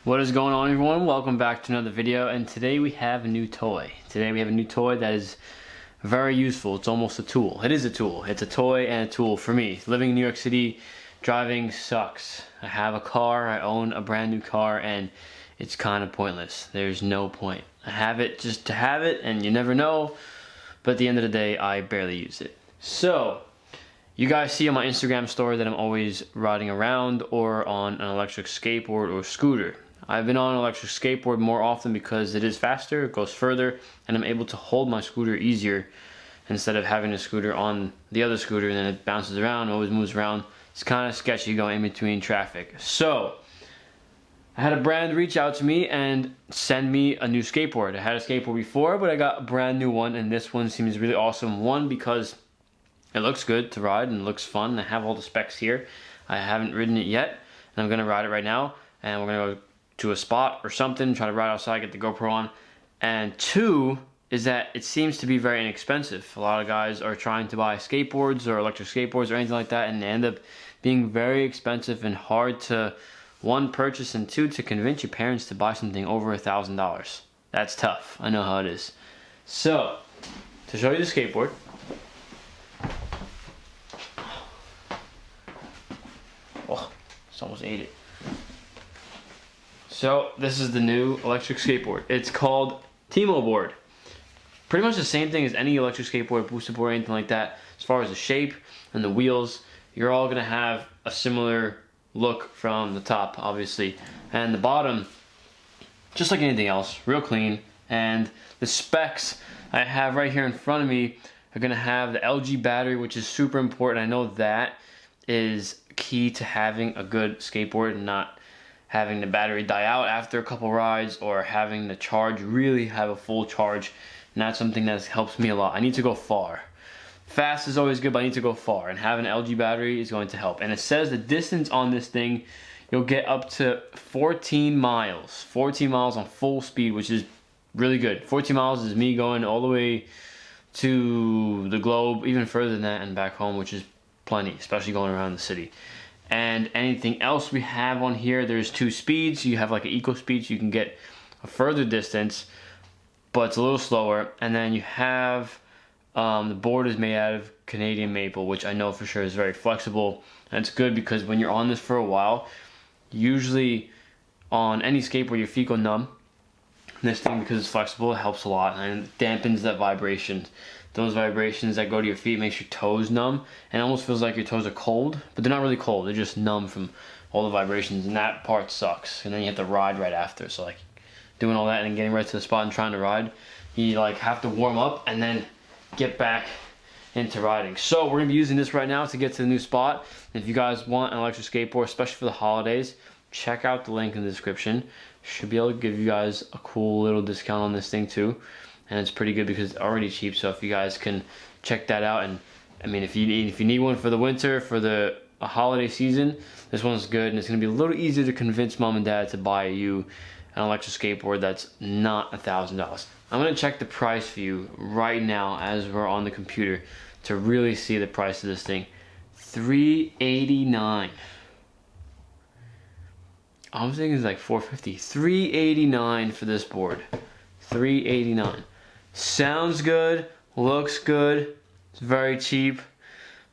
What is going on, everyone? Welcome back to another video, and today we have a new toy. Today we have a new toy that is very useful. It's almost a tool. It is a tool. It's a toy and a tool for me. Living in New York City, driving sucks. I have a car, I own a brand new car, and it's kind of pointless. There's no point. I have it just to have it, and you never know, but at the end of the day, I barely use it. So, you guys see on my Instagram story that I'm always riding around or on an electric skateboard or scooter. I've been on an electric skateboard more often because it is faster, it goes further, and I'm able to hold my scooter easier instead of having a scooter on the other scooter and then it bounces around, always moves around. It's kind of sketchy going in between traffic. So, I had a brand reach out to me and send me a new skateboard. I had a skateboard before, but I got a brand new one, and this one seems really awesome. One, because it looks good to ride and looks fun. I have all the specs here. I haven't ridden it yet, and I'm gonna ride it right now, and we're gonna go to a spot or something, try to ride outside, get the GoPro on. And two is that it seems to be very inexpensive. A lot of guys are trying to buy skateboards or electric skateboards or anything like that, and they end up being very expensive and hard to, one, purchase, and two, to convince your parents to buy something over $1,000. That's tough. I know how it is. So, to show you the skateboard, oh, it's almost ate it. So this is the new electric skateboard. It's called Teemo board. Pretty much the same thing as any electric skateboard, boosted board, anything like that. As far as the shape and the wheels, you're all gonna have a similar look from the top, obviously. And the bottom, just like anything else, real clean. And the specs I have right here in front of me are gonna have the LG battery, which is super important. I know that is key to having a good skateboard and not having the battery die out after a couple rides, or having the charge really have a full charge. And that's something that helps me a lot. I need to go far. Fast is always good, but I need to go far, and having an LG battery is going to help. And it says the distance on this thing, you'll get up to 14 miles. 14 miles on full speed, which is really good. 14 miles is me going all the way to the globe, even further than that, and back home, which is plenty, especially going around the city. And anything else we have on here, there's two speeds. You have like an eco speed, so you can get a further distance, but it's a little slower. And then you have the board is made out of Canadian maple, which I know for sure is very flexible. And it's good because when you're on this for a while, usually on any skateboard your feet go numb. This thing, because it's flexible, it helps a lot and it dampens that vibration. Those vibrations that go to your feet makes your toes numb, and it almost feels like your toes are cold, but they're not really cold, they're just numb from all the vibrations, and that part sucks. And then you have to ride right after, so like doing all that and getting right to the spot and trying to ride, you like have to warm up and then get back into riding. So we're gonna be using this right now to get to the new spot. If you guys want an electric skateboard, especially for the holidays, check out the link in the description. Should be able to give you guys a cool little discount on this thing too. And it's pretty good because it's already cheap, so if you guys can check that out. And I mean, if you need one for the winter, for the holiday season, this one's good, and it's gonna be a little easier to convince mom and dad to buy you an electric skateboard that's not $1,000. I'm gonna check the price for you right now as we're on the computer to really see the price of this thing. $389. I'm thinking it's like $450. $389 for this board. $389. Sounds good, looks good, it's very cheap,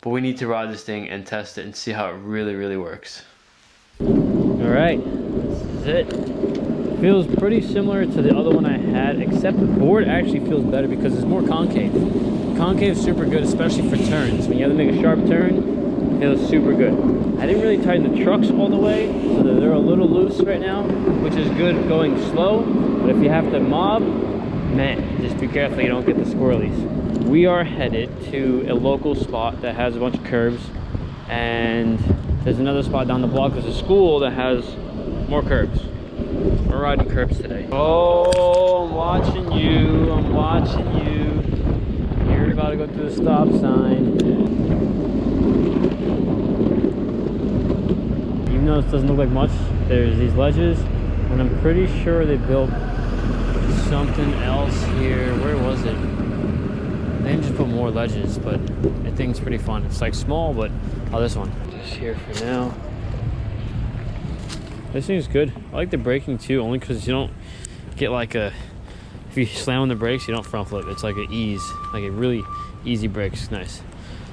but we need to ride this thing and test it and see how it really works. Alright, this is it. Feels pretty similar to the other one I had, except the board actually feels better because it's more concave. Concave is super good, especially for turns. When you have to make a sharp turn, it feels super good. I didn't really tighten the trucks all the way, so they're a little loose right now, which is good going slow, but if you have to mob, man, just be careful you don't get the squirrelies. We are headed to a local spot that has a bunch of curbs, and there's another spot down the block. There's a school that has more curbs. We're riding curbs today. Oh, I'm watching you, I'm watching you. You're about to go through the stop sign. Even though this doesn't look like much, there's these ledges, and I'm pretty sure they built something else here. Where was it? They didn't just put more ledges, but I think it's pretty fun. It's like small, but oh, this one. Just here for now. This thing's good. I like the braking too, only because you don't get like a, if you slam on the brakes, you don't front flip. It's like an ease, like a really easy brakes. Nice.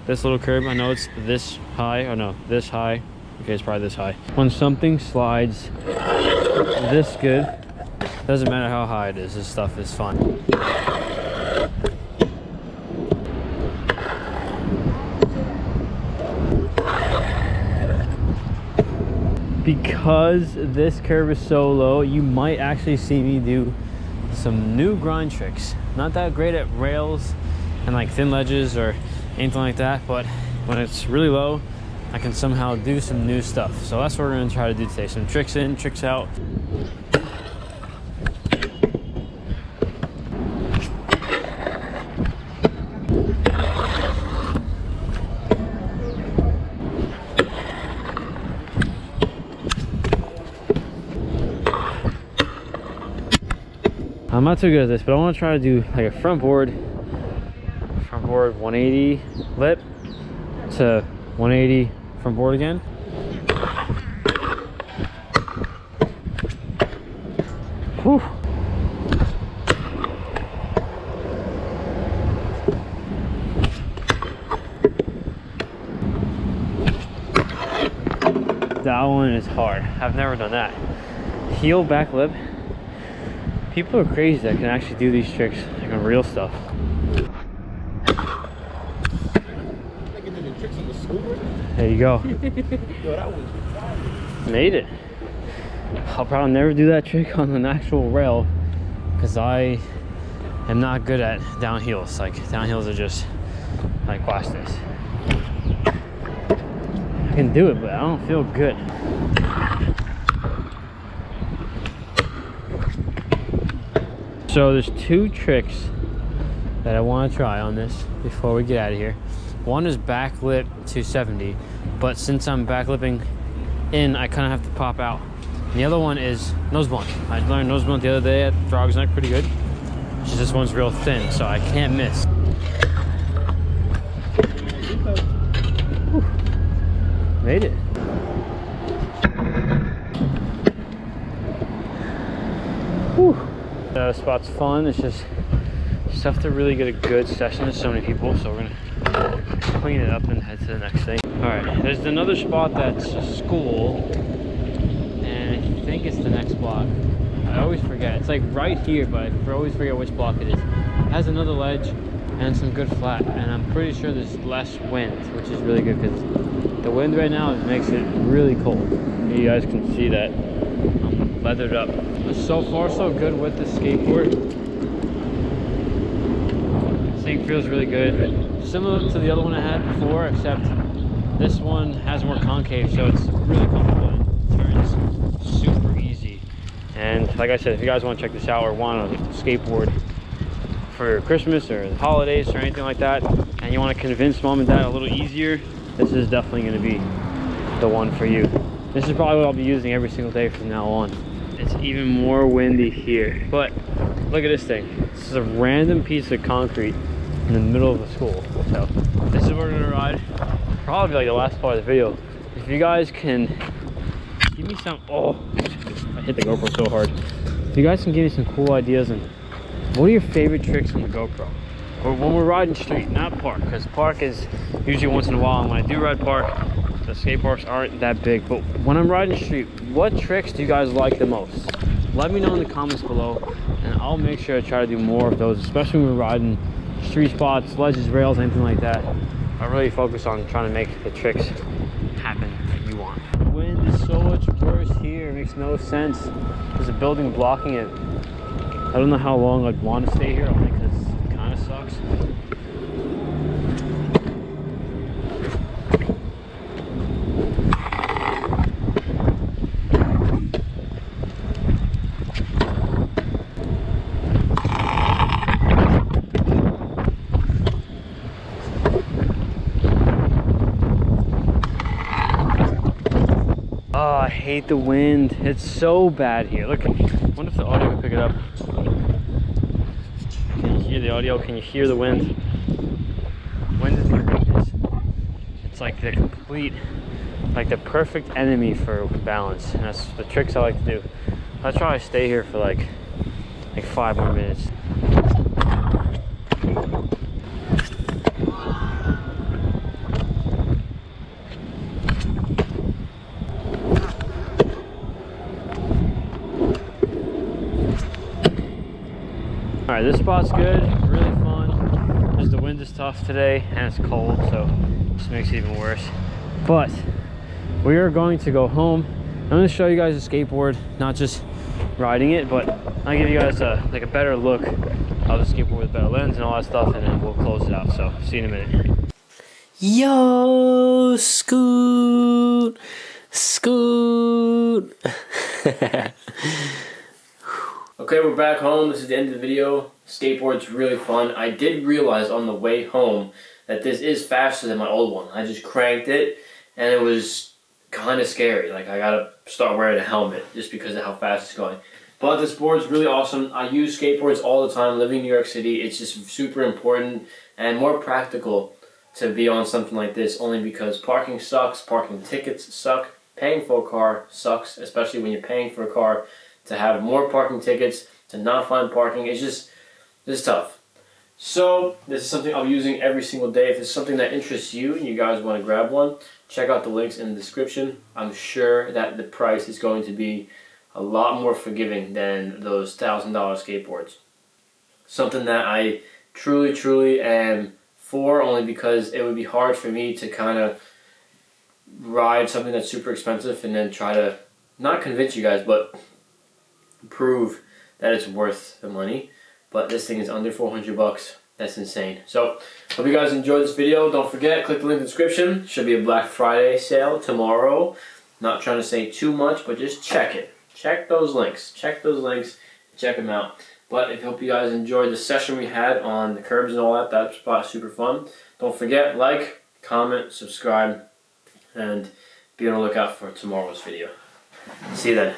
This little curb, I know it's this high, or no, this high. Okay, it's probably this high. When something slides this good, doesn't matter how high it is, this stuff is fun. Because this curve is so low, you might actually see me do some new grind tricks. Not that great at rails and like thin ledges or anything like that, but when it's really low, I can somehow do some new stuff. So that's what we're gonna try to do today. Some tricks in, tricks out. I'm not too good at this, but I want to try to do like a front board 180 lip to 180 front board again. Whew. That one is hard. I've never done that. Heel back lip. People are crazy that can actually do these tricks like on real stuff. There you go. Made it. I'll probably never do that trick on an actual rail because I am not good at downhills. Like downhills are just like, watch this. I can do it, but I don't feel good. So there's two tricks that I want to try on this before we get out of here. One is back lip 270, but since I'm back lipping in, I kind of have to pop out. And the other one is nose blunt. I learned nose blunt the other day at Frog's Neck pretty good. Just this one's real thin, so I can't miss. Whew. Made it. Whew. The spot's fun. It's just tough to really get a good session. There's so many people, so we're gonna clean it up and head to the next thing. All right, there's another spot that's a school, and I think it's the next block. I always forget. It's like right here, but I always forget which block it is. It has another ledge and some good flat, and I'm pretty sure there's less wind, which is really good because the wind right now makes it really cold. You guys can see that I'm leathered up. So far so good with the skateboard. This thing feels really good. Similar to the other one I had before, except this one has more concave, so it's really comfortable. It turns super easy. And like I said, if you guys want to check this out or want a skateboard for Christmas or the holidays or anything like that, and you want to convince mom and dad a little easier, this is definitely going to be the one for you. This is probably what I'll be using every single day from now on. It's even more windy here, but look at this thing. This is a random piece of concrete in the middle of the school. So this is where we're gonna ride. Probably like the last part of the video. If you guys can give me some, oh, I hit the GoPro so hard. If you guys can give me some cool ideas and what are your favorite tricks on the GoPro? Or when we're riding street, not park, because park is usually once in a while, and when I do ride park, the skate parks aren't that big, but when I'm riding street, what tricks do you guys like the most? Let me know in the comments below, and I'll make sure to try to do more of those, especially when we're riding street spots, ledges, rails, anything like that. I really focus on trying to make the tricks happen that you want. The wind is so much worse here, it makes no sense. There's a building blocking it. I don't know how long I'd want to stay here, only because it kind of sucks. Oh, I hate the wind. It's so bad here. Look, I wonder if the audio can pick it up. Can you hear the audio? Can you hear the wind? Wind is ridiculous. It's like the complete like the perfect enemy for balance, and that's the tricks I like to do. I'll try to stay here for like 5 more minutes. All right, this spot's good, really fun. Just the wind is tough today and it's cold, so it just makes it even worse. But we are going to go home. I'm going to show you guys a skateboard, not just riding it, but I'll give you guys a better look of the skateboard with better lens and all that stuff, and then we'll close it out. So see you in a minute. Yo, Scoot, Scoot. Okay, we're back home. This is the end of the video. Skateboard's really fun. I did realize on the way home that this is faster than my old one. I just cranked it and it was kind of scary. Like, I gotta start wearing a helmet just because of how fast it's going. But this board's really awesome. I use skateboards all the time. Living in New York City, it's just super important and more practical to be on something like this, only because parking sucks, parking tickets suck, paying for a car sucks, especially when you're paying for a car. To have more parking tickets, to not find parking, it's tough. So this is something I'll be using every single day. If it's something that interests you and you guys want to grab one, check out the links in the description. I'm sure that the price is going to be a lot more forgiving than those $1,000 skateboards. Something that I truly am for, only because it would be hard for me to kind of ride something that's super expensive and then try to not convince you guys, but prove that it's worth the money. But this thing is under 400 bucks. That's insane. So hope you guys enjoyed this video. Don't forget, click the link in the description. Should be a Black Friday sale tomorrow. Not trying to say too much, but just check it. Check those links. Check those links. Check them out. But I hope you guys enjoyed the session we had on the curbs and all that. That spot is super fun. Don't forget, like, comment, subscribe, and be on the lookout for tomorrow's video. See you then.